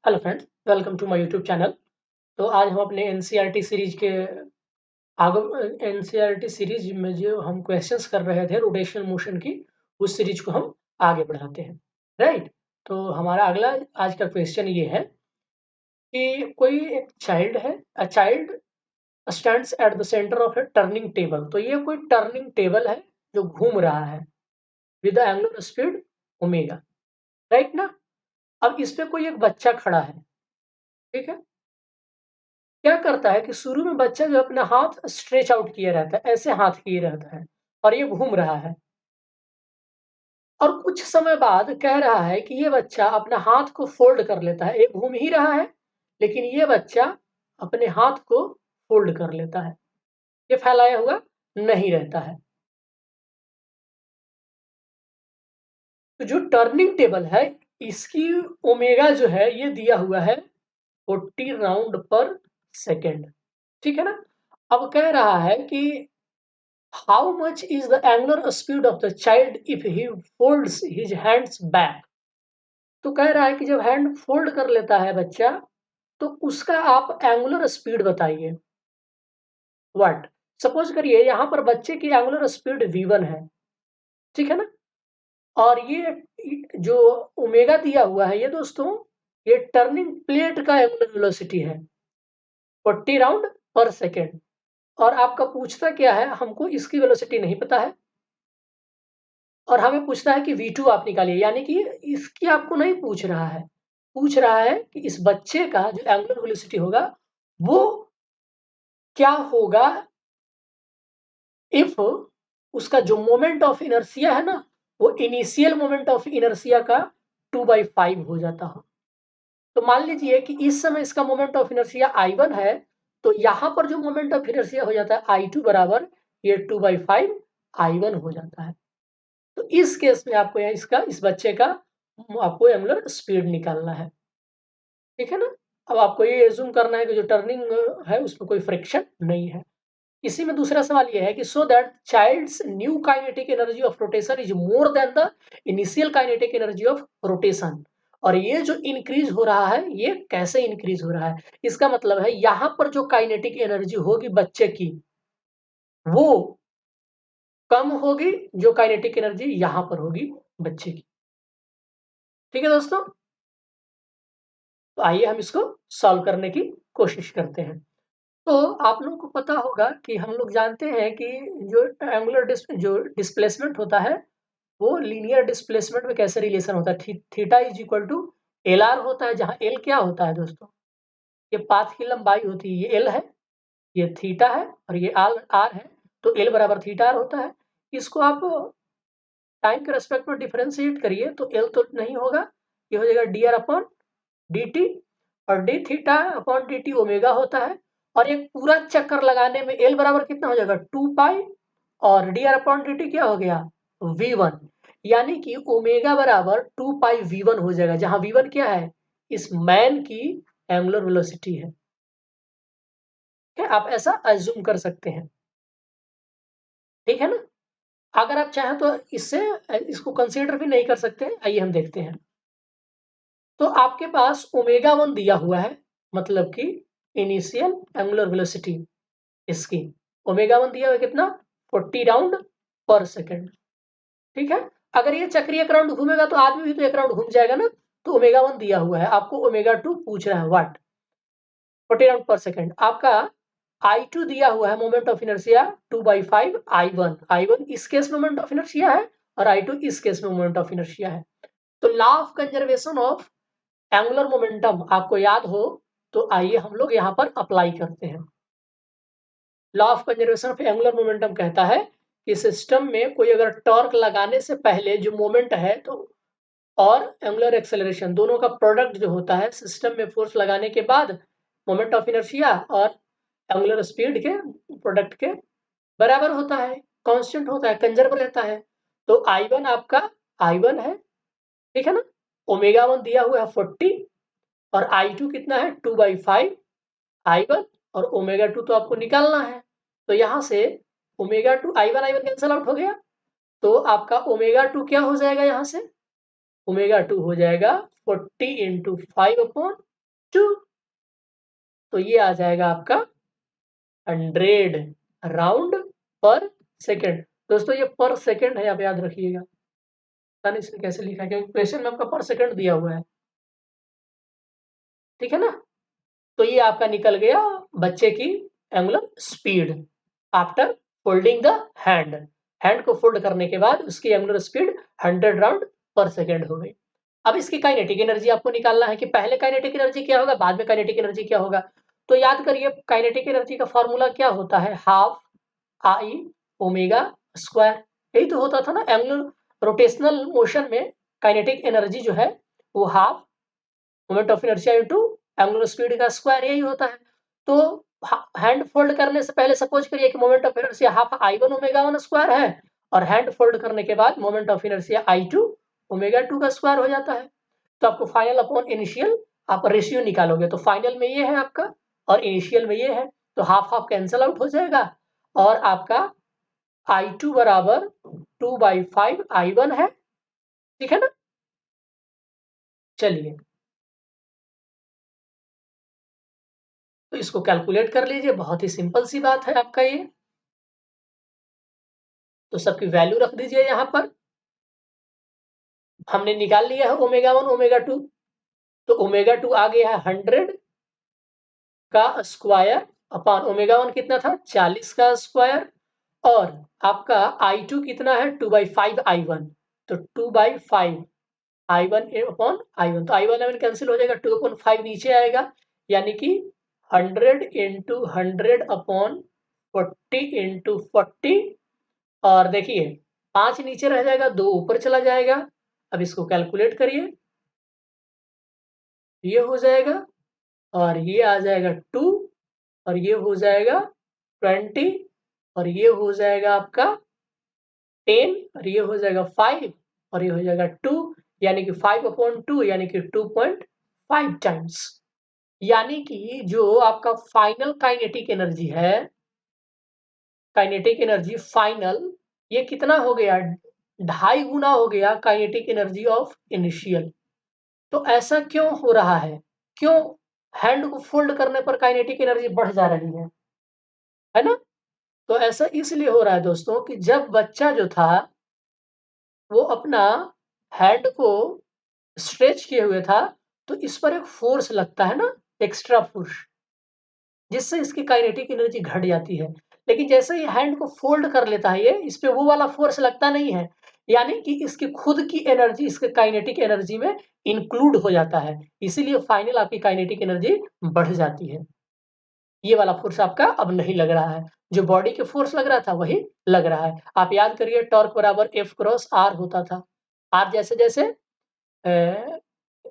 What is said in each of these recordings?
Hello friends, welcome to my YouTube channel. तो आज हम अपने एनसीईआरटी सीरीज के एनसीईआरटी सीरीज में जो हम क्वेश्चंस कर रहे थे रोटेशनल मोशन की, उस सीरीज को हम आगे बढ़ाते हैं। राइट। तो हमारा अगला आज का क्वेश्चन ये है कि कोई एक चाइल्ड है, a child stands at the centre of A turning table. तो ये कोई टर्निंग टेबल है जो घूम रहा है with the angular speed omega. Right ना। अब इस पे कोई एक बच्चा खड़ा है। ठीक है। क्या करता है कि शुरू में बच्चा जो अपना हाथ स्ट्रेच आउट किए रहता है, ऐसे हाथ किए रहता है और ये घूम रहा है। और कुछ समय बाद कह रहा है कि ये बच्चा अपना हाथ को फोल्ड कर लेता है। ये घूम ही रहा है, लेकिन ये बच्चा अपने हाथ को फोल्ड कर लेता है। ये फैलाया हुआ नहीं रहता है। तो जो टर्निंग टेबल है, इसकी ओमेगा जो है ये दिया हुआ है 40 राउंड पर सेकेंड। ठीक है ना। अब कह रहा है कि How much is the angular speed of the child if he folds his hands back? तो कह रहा है कि जब हैंड फोल्ड कर लेता है बच्चा, तो उसका आप एंगुलर स्पीड बताइए। व्हाट? सपोज करिए यहाँ पर बच्चे की एंगुलर स्पीड v1 है। ठीक है ना। और ये जो ओमेगा दिया हुआ है, ये दोस्तों ये टर्निंग प्लेट का एंगुलर वेलोसिटी है 40 राउंड पर सेकेंड। और आपका पूछता क्या है, हमको इसकी वेलोसिटी नहीं पता है और हमें पूछता है कि V2 आप निकालिए। यानी कि इसकी आपको नहीं पूछ रहा है, पूछ रहा है कि इस बच्चे का जो एंगुलर वेलोसिटी होगा वो क्या होगा इफ उसका जो मोमेंट ऑफ इनर्शिया है ना, वो इनिशियल मोमेंट ऑफ इनर्शिया का 2/5 हो जाता हो। तो मान लीजिए कि इस समय इसका मोमेंट ऑफ इनर्शिया I1 है, तो यहां पर जो मोमेंट ऑफ इनर्शिया हो जाता है I2 बराबर ये 2/5 I1 हो जाता है। तो इस केस में आपको इसका इस बच्चे का आपको एंगुलर स्पीड निकालना है। ठीक है ना। अब आपको ये एज्यूम करना है कि जो टर्निंग है उसमें कोई फ्रिक्शन नहीं है। इसी में दूसरा सवाल ये है कि so that child's new kinetic energy of rotation is more than the initial kinetic energy of rotation. और ये जो इंक्रीज हो रहा है, ये कैसे इंक्रीज हो रहा है? इसका मतलब है यहां पर जो काइनेटिक एनर्जी होगी बच्चे की, वो कम होगी जो काइनेटिक एनर्जी यहां पर होगी बच्चे की। ठीक है दोस्तों। तो आइए हम इसको सॉल्व करने की कोशिश करते हैं। तो आप लोगों को पता होगा कि हम लोग जानते हैं कि जो एंगुलर जो डिस्प्लेसमेंट होता है, वो लीनियर डिस्प्लेसमेंट में कैसे रिलेशन होता है। Theta is equal to L R होता है, जहां एल क्या होता है दोस्तों, ये पाथ की लंबाई होती है, ये एल है, ये थीटा है और ये आर है। तो एल बराबर थीटा आर होता है। इसको आप टाइम के रेस्पेक्ट में डिफरेंशिएट करिए तो एल तो नहीं होगा, ये हो जाएगा D R upon D T. और D theta upon D T omega होता है। और एक पूरा चक्कर लगाने में एल बराबर कितना हो जाएगा 2 पाई, और D R upon D T क्या हो गया V1। यानी कि ओमेगा बराबर 2 पाई V1 हो जाएगा, जहां V1 क्या है, इस मैन की एंगुलर वेलोसिटी है। आप ऐसा अज्यूम कर सकते हैं। ठीक है ना। अगर आप चाहें तो इससे इसको कंसीडर भी नहीं कर सकते। आइए हम देखते हैं। तो आपके पास ओमेगा 1 दिया हुआ है, मतलब कि इनिशियल एंगुलर वेलोसिटी इसकी ओमेगा 1 दिया हुआ है कितना 40 राउंड पर सेकेंड। ठीक है। अगर ये चक्रीय एक राउंड घूमेगा तो आदमी भी तो एक राउंड घूम जाएगा ना। तो ओमेगा 1 दिया हुआ है, आपको ओमेगा 2 पूछ रहा है व्हाट 40 राउंड पर सेकेंड। आपका I2 दिया हुआ है moment of inertia 2/5 I1। I1 इस केस में मोमेंट ऑफ इनर्शिया है और I2 इस केस में मोमेंट ऑफ इनर्शिया है। तो law of conservation of angular momentum आपको याद हो तो आइए हम लोग यहाँ पर अप्लाई करते हैं। Law of conservation of angular momentum कहता है कि सिस्टम में कोई अगर टॉर्क लगाने से पहले जो मोमेंट है तो और एंगुलर एक्सेलरेशन दोनों का प्रोडक्ट जो होता है, सिस्टम में फोर्स लगाने के बाद मोमेंट ऑफ इनर्शिया और एंगुलर स्पीड के प्रोडक्ट के बराबर होता है, कांस्टेंट होता है, कंजर्व रहता है। तो I1 आपका I1 है। ठीक है ना। ओमेगा 1 दिया हुआ है 40 और I2 कितना है 2/5 I1 और ओमेगा 2 तो आपको निकालना है। तो यहां से ओमेगा 2 I1 कैंसल आउट हो गया। तो आपका ओमेगा 2 क्या हो जाएगा, यहां से ओमेगा 2 हो जाएगा 40 × 5 अपॉन 2, तो ये आ जाएगा आपका 100 राउंड पर सेकेंड। दोस्तों ये पर सेकेंड है, आप याद रखिएगा, पता नहीं इसने कैसे लिखा है क्योंकि क्वेश्चन में आपका पर सेकेंड दिया हुआ है, ठीक है ना। तो ये आपका निकल गया बच्चे की angular speed after folding the hand. Hand को फोल्ड करने के बाद उसकी एंगुलर स्पीड 100 राउंड पर सेकेंड हो गई। अब इसकी काइनेटिक एनर्जी आपको निकालना है कि पहले काइनेटिक एनर्जी क्या होगा, बाद में काइनेटिक एनर्जी क्या होगा। तो याद करिए काइनेटिक एनर्जी का फॉर्मूला क्या होता है, हाफ आई ओमेगा स्क्वायर। यही तो होता था ना एंगुलर रोटेशनल मोशन में, काइनेटिक एनर्जी जो है वो half moment of inertia into angular speed का स्क्वायर, यही होता है। तो हैंड फोल्ड करने से पहले सपोज करिए कि moment of inertia half I1 omega 1 square है, और हैंड फोल्ड करने के बाद moment of inertia I2 omega 2 का स्क्वायर हो जाता है। तो आपको फाइनल अपॉन इनिशियल आप रेशियो निकालोगे, तो फाइनल में ये है आपका और इनिशियल में ये है, तो हाफ हाफ कैंसल आउट हो जाएगा और आपका I2 बराबर 2/5 I1 है, ठीक है ना। चलिए तो इसको कैलकुलेट कर लीजिए, बहुत ही सिंपल सी बात है आपका ये। तो सबकी वैल्यू रख दीजिए यहां पर। हमने निकाल लिया है ओमेगा 1 ओमेगा 2, तो ओमेगा 2 आ गया है 100 का स्क्वायर अपॉन ओमेगा 1 कितना था 40 का स्क्वायर, और आपका I2 कितना है 2/5 I1, तो 2/5 I1 अपॉन I1, तो I1 कैंसिल हो जाएगा, 2/5 नीचे आएगा, यानी कि 100 इंटू 100 अपॉन 40 इंटू 40, और देखिए 5 नीचे रह जाएगा, 2 ऊपर चला जाएगा। अब इसको कैलकुलेट करिए, ये हो जाएगा और ये आ जाएगा 2, और ये हो जाएगा 20, और ये हो जाएगा आपका 10, और ये हो जाएगा 5, और ये हो जाएगा 2, यानी कि 5/2 यानी कि 2.5 टाइम्स। यानी कि जो आपका फाइनल काइनेटिक एनर्जी है, काइनेटिक एनर्जी फाइनल, ये कितना हो गया 2.5 गुना हो गया काइनेटिक एनर्जी ऑफ इनिशियल। तो ऐसा क्यों हो रहा है, क्यों हैंड को फोल्ड करने पर काइनेटिक एनर्जी बढ़ जा रही है ना। तो ऐसा इसलिए हो रहा है दोस्तों कि जब बच्चा जो था वो अपना हैंड को स्ट्रेच किए हुए था, तो इस पर एक फोर्स लगता है ना, एक्स्ट्रा फोर्स, जिससे इसकी काइनेटिक एनर्जी घट जाती है। लेकिन जैसे ही हैंड को फोल्ड कर लेता है ये, इस पे वो वाला फोर्स लगता नहीं है, यानी कि इसकी खुद की एनर्जी इसके काइनेटिक एनर्जी में इंक्लूड हो जाता है, इसीलिए फाइनल आपकी काइनेटिक एनर्जी बढ़ जाती है। ये वाला फोर्स आपका अब नहीं लग रहा है, जो बॉडी के फोर्स लग रहा था वही लग रहा है। आप याद करिए टॉर्क बराबर F क्रॉस R होता था। R जैसे जैसे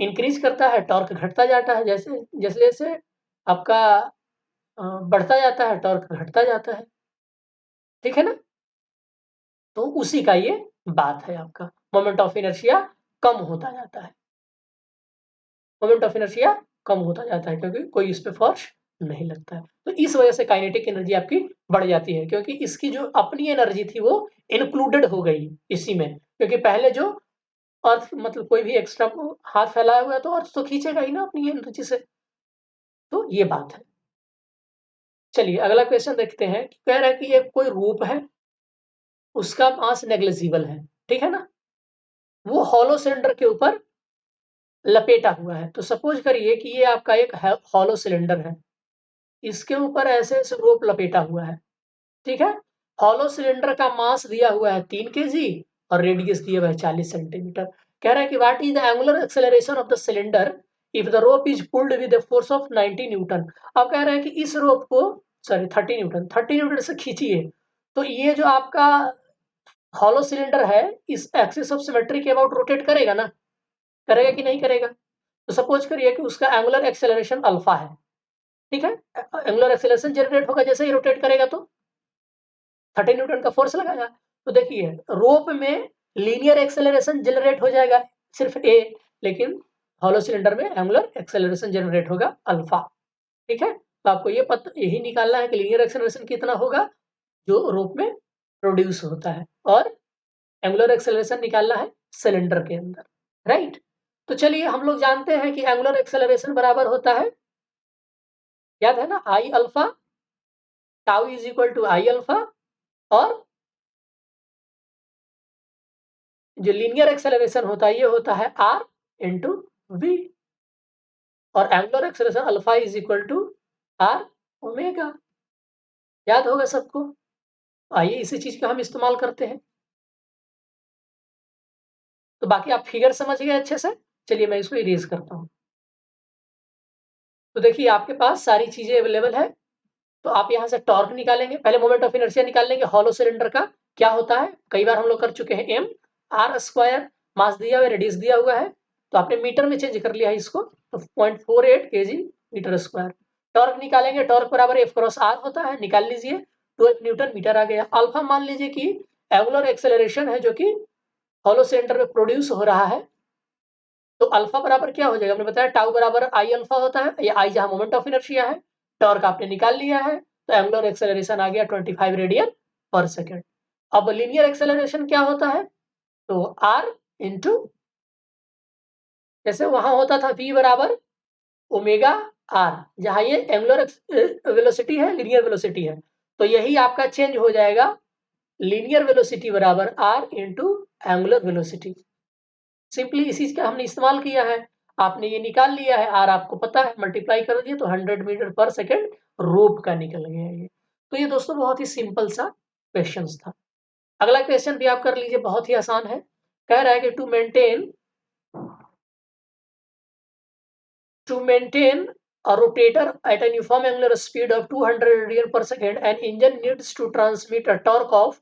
इंक्रीज करता है टॉर्क घटता जाता है, जैसे जैसे जैसे आपका बढ़ता जाता है टॉर्क घटता जाता है, ठीक है ना। तो उसी का ये बात है, आपका मोमेंट ऑफ इनर्शिया कम होता जाता है, मोमेंट ऑफ इनर्शिया कम होता जाता है क्योंकि कोई इस पे फोर्स नहीं लगता है। तो इस वजह से काइनेटिक एनर्जी आपकी बढ़ जाती है, क्योंकि इसकी जो अपनी एनर्जी थी वो इंक्लूडेड हो गई इसी में, क्योंकि पहले जो अर्थ मतलब कोई भी एक्स्ट्रा हाथ फैलाया हुआ है तो अर्थ तो खींचेगा ही ना अपनी एनर्जी से। तो ये बात है। चलिए अगला क्वेश्चन देखते हैं, कह रहा है कि ये कोई रूप है, उसका मास नेग्लिजिबल है, ठीक है ना, वो हॉलो सिलेंडर के ऊपर लपेटा हुआ है। तो सपोज करिए कि ये आपका एक हॉलो सिलेंडर है, इसके ऊपर ऐसे ऐसे रोप लपेटा हुआ है, ठीक है। हॉलो सिलेंडर का मास दिया हुआ है 3 kg और रेडियस दिया हुआ है 40 सेंटीमीटर। कह रहा है कि what is the angular acceleration of the cylinder if the rope is pulled with the force of 90 Newton. अब कह रहा है कि इस रोप को, सॉरी 30 न्यूटन से खींचिए, तो ये जो आपका हॉलो सिलेंडर है इस एक्सिस ऑफ सिमेट्री के अबाउट रोटेट करेगा ना, करेगा कि नहीं करेगा। तो सपोज करिए कि उसका एंगुलर एक्सेलरेशन अल्फा है, ठीक है। एंगुलर एक्सेलरेशन जनरेट होगा जैसे ही रोटेट करेगा तो 30 न्यूटन का फोर्स लगाएगा। तो देखिए रोप में लीनियर एक्सेलरेशन जनरेट हो जाएगा सिर्फ ए, लेकिन हॉलो सिलेंडर में एंगुलर एक्सेलरेशन जनरेट होगा अल्फा, ठीक है। तो आपको ये पता यही निकालना है कि लीनियर एक्सेलरेशन कितना होगा जो रोप में प्रोड्यूस होता है, और एंगुलर एक्सेलरेशन निकालना है सिलेंडर के अंदर, राइट। तो चलिए हम लोग जानते हैं कि एंगुलर एक्सेलरेशन बराबर होता है, याद है ना, I alpha, tau is equal to I alpha, और जो लीनियर एक्सेलरेशन होता है ये होता है आर इंटू वी, और angular acceleration alpha is equal to R omega. याद होगा सबको। आइए इसी चीज का हम इस्तेमाल करते हैं। तो बाकी आप फिगर समझ गए अच्छे से। चलिए मैं इसको इरेज करता हूं। तो देखिए आपके पास सारी चीजें अवेलेबल है। तो आप यहाँ से टॉर्क निकालेंगे, पहले मोमेंट ऑफ इनर्शिया निकाल लेंगे हॉलो सिलेंडर का। क्या होता है, कई बार हम लोग कर चुके हैं, एम आर स्क्वायर, मास दिया हुआ है, रेडियस दिया हुआ है, तो आपने मीटर में चेंज कर लिया है इसको, तो 0.48 kg मीटर स्क्वायर। टॉर्क निकालेंगे, टॉर्क बराबर एफ क्रॉस आर होता है, निकाल लीजिए, 12 न्यूटन मीटर आ गया। अल्फा मान लीजिए कि एंगुलर एक्सेलरेशन है जो कि हॉलो सिलेंडर में प्रोड्यूस हो रहा है। तो अल्फा बराबर क्या हो जाएगा, हमने बताया टाउ बराबर आई अल्फा होता है, ये आई जहां मोमेंट ऑफ इनर्शिया है, टॉर्क आपने निकाल लिया है, तो एंगुलर एक्सेलरेशन आ गया 25 रेडियन पर सेकेंड। अब लीनियर एक्सेलरेशन क्या होता है, तो आर इंटू, जैसे वहां होता था v बराबर ओमेगा आर, जहां ये एंगुलर वेलोसिटी है, लीनियर वेलोसिटी है, तो यही आपका चेंज हो जाएगा, लीनियर वेलोसिटी बराबर R into angular velocity. Simply इसी का हमने इस्तेमाल किया है, आपने ये निकाल लिया है, आर आपको पता है, मल्टीप्लाई कर दिए तो 100 मीटर पर सेकेंड रोप का निकल गया ये। तो ये दोस्तों बहुत ही सिंपल सा क्वेश्चन था। अगला क्वेश्चन भी आप कर लीजिए, बहुत ही आसान है। कह रहा है कि to maintain a rotator at a uniform angular speed of 200 radian per second, an engine needs to transmit a torque of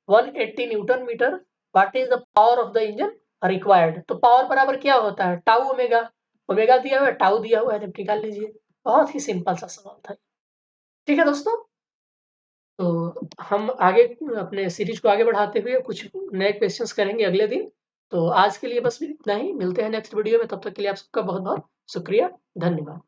180 newton metre. What is the power of the engine required. तो पावर बराबर क्या होता है, tau omega, omega दिया हुआ है, tau दिया हुआ है, जब निकाल लीजिए। बहुत ही सिंपल सा सवाल था। ठीक है दोस्तों, तो हम आगे अपने सीरीज को आगे बढ़ाते हुए कुछ नए क्वेश्चंस करेंगे अगले दिन। तो आज के लिए बस इतना ही, मिलते हैं नेक्स्ट वीडियो में, तब तक के लिए आप सबका बहुत बहुत शुक्रिया, धन्यवाद।